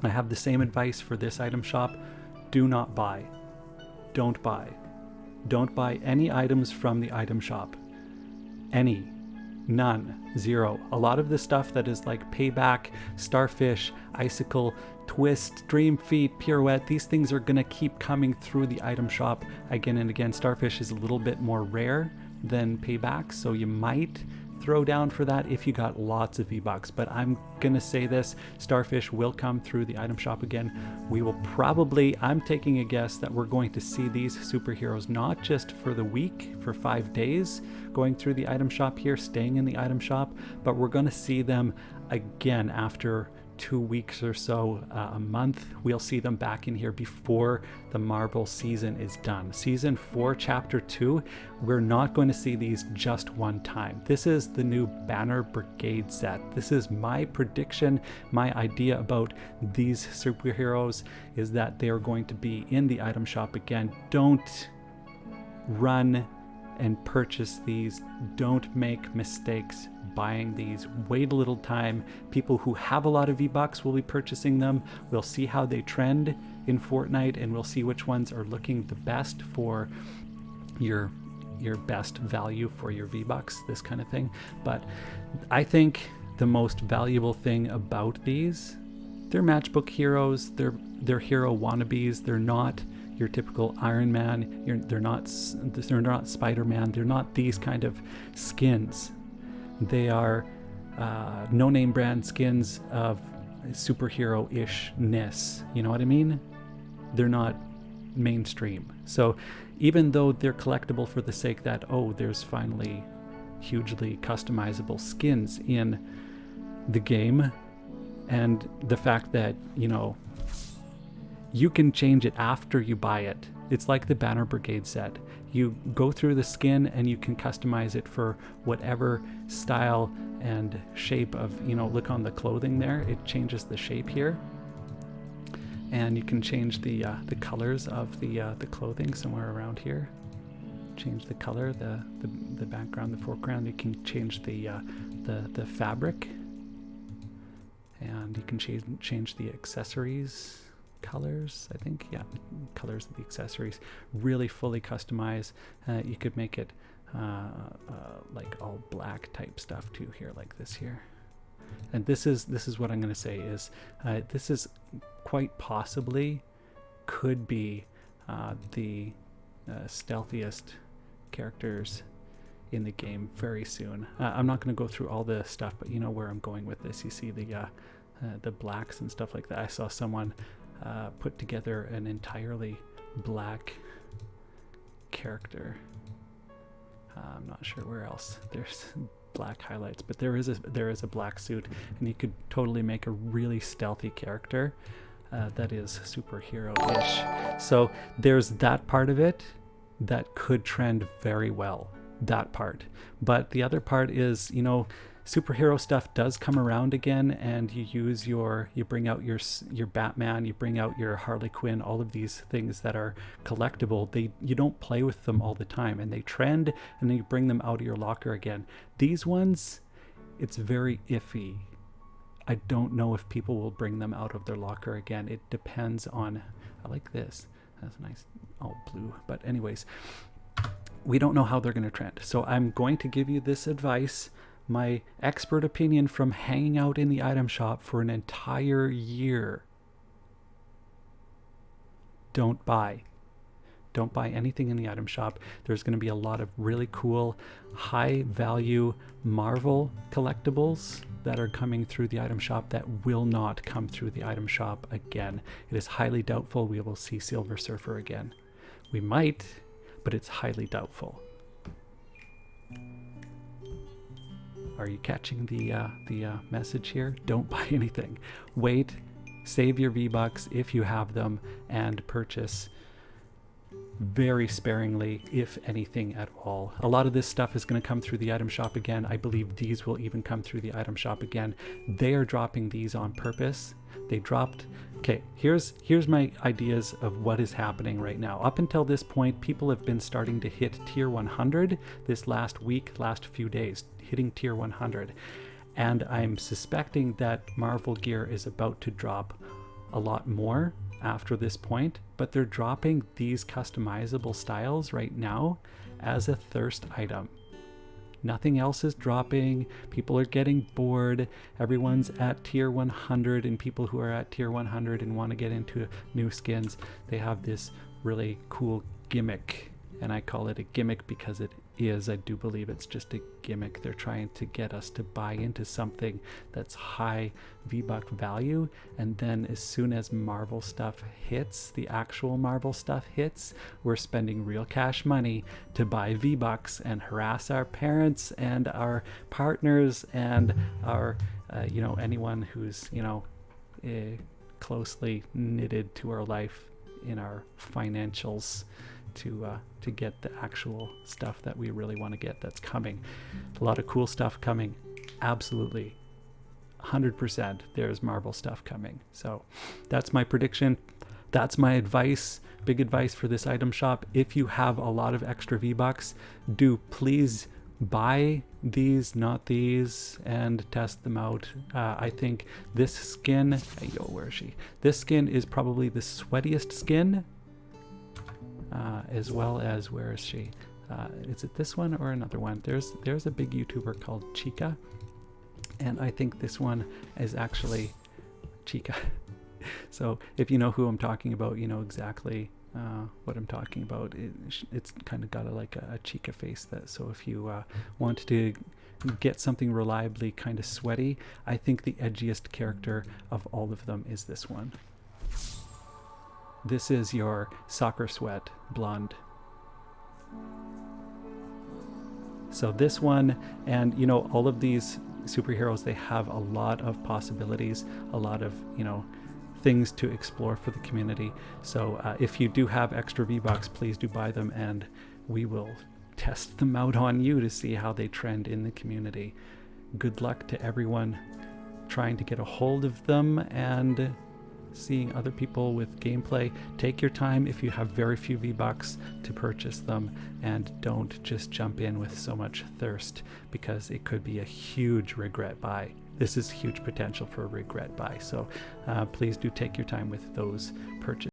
I have the same advice for this item shop. Do not buy. Don't buy. Don't buy any items from the item shop. Any. None. Zero. A lot of the stuff that is like Payback, Starfish, Icicle, Twist, Dream Feet, Pirouette, these things are going to keep coming through the item shop again and again. Starfish is a little bit more rare than Payback, so you might throw down for that if you got lots of vBucks. But I'm gonna say this, Starfish will come through the item shop again. We will probably, I'm taking a guess that we're going to see these superheroes not just for the week, for 5 days, going through the item shop here, staying in the item shop, but we're gonna see them again after 2 weeks or so, a month. We'll see them back in here before the Marvel season is done. Season 4, Chapter 2, we're not going to see these just one time. This is the new Banner Brigade set. This is my prediction, my idea about these superheroes is that they are going to be in the item shop again. Don't run and purchase these. Don't make mistakes buying these. Wait a little time. People who have a lot of vBucks will be purchasing them. We'll see how they trend in Fortnite, and we'll see which ones are looking the best for your best value for your vBucks, this kind of thing. But I think the most valuable thing about these, they're matchbook heroes, they're hero wannabes, they're not your typical Iron Man, they're not Spider-Man, they're not these kind of skins. They are no-name brand skins of superhero-ishness, you know what I mean? They're not mainstream. So even though they're collectible for the sake that, oh, there's finally hugely customizable skins in the game, and the fact that, you know, you can change it after you buy it. It's like the Banner Brigade set. You go through the skin and you can customize it for whatever style and shape of, you know, look on the clothing there, it changes the shape here. And you can change the colors of the clothing somewhere around here. Change the color, the background, the foreground. You can change the fabric, and you can change the accessories colors. I think, yeah, colors of the accessories. Really fully customize. You could make it like all black type stuff too here, like this here. And this is what I'm going to say is this is quite possibly could be the stealthiest characters in the game very soon. I'm not going to go through all the stuff, but you know where I'm going with this. You see the blacks and stuff like that. I saw someone put together an entirely black character. I'm not sure where else there's black highlights, but there is a black suit, and you could totally make a really stealthy character that is superhero-ish. So there's that part of it that could trend very well, that part. But the other part is, you know, superhero stuff does come around again, and you bring out your Batman, you bring out your Harley Quinn, all of these things that are collectible. You don't play with them all the time, and they trend, and then you bring them out of your locker again. These ones, it's very iffy. I don't know if people will bring them out of their locker again. It depends on, I like this. That's nice, all blue. But anyways, we don't know how they're going to trend. So I'm going to give you this advice, my expert opinion from hanging out in the item shop for an entire year. Don't buy. Don't buy anything in the item shop. There's going to be a lot of really cool, high value Marvel collectibles that are coming through the item shop that will not come through the item shop again. It is highly doubtful we will see Silver Surfer again. We might, but it's highly doubtful. Are you catching the message here? Don't buy anything. Wait, save your vBucks if you have them, and purchase very sparingly, if anything at all. A lot of this stuff is going to come through the item shop again. I believe these will even come through the item shop again. They are dropping these on purpose. They dropped... Okay, here's my ideas of what is happening right now. Up until this point, people have been starting to hit tier 100 this last week, last few days, hitting tier 100. And I'm suspecting that Marvel gear is about to drop a lot more after this point, but they're dropping these customizable styles right now as a thirst item. Nothing else is dropping. People are getting bored. Everyone's at tier 100, and people who are at tier 100 and want to get into new skins, they have this really cool gimmick. And I call it a gimmick because it is. I do believe it's just a gimmick. They're trying to get us to buy into something that's high V-Buck value, and then as soon as Marvel stuff hits, the actual Marvel stuff hits, we're spending real cash money to buy V-Bucks and harass our parents and our partners and our you know, anyone who's, you know, closely knitted to our life in our financials to get the actual stuff that we really want to get that's coming. A lot of cool stuff coming. Absolutely. 100% there's Marvel stuff coming. So that's my prediction. That's my advice. Big advice for this item shop. If you have a lot of extra V-Bucks, do please buy these, not these, and test them out. I think this skin, where is she? This skin is probably the sweatiest skin. As well as, where is she? Is it this one or another one? There's a big YouTuber called Chica, and I think this one is actually Chica. So if you know who I'm talking about, you know exactly what I'm talking about. It's kind of got a Chica face. That so if you want to get something reliably kind of sweaty, I think the edgiest character of all of them is this one. This is your soccer sweat blonde. So this one, and you know, all of these superheroes, they have a lot of possibilities, a lot of, you know, things to explore for the community. So if you do have extra V-Bucks, please do buy them, and we will test them out on you to see how they trend in the community. Good luck to everyone trying to get a hold of them and seeing other people with gameplay. Take your time if you have very few V-Bucks to purchase them, and don't just jump in with so much thirst, because it could be a huge regret buy. This is huge potential for a regret buy. So please do take your time with those purchases.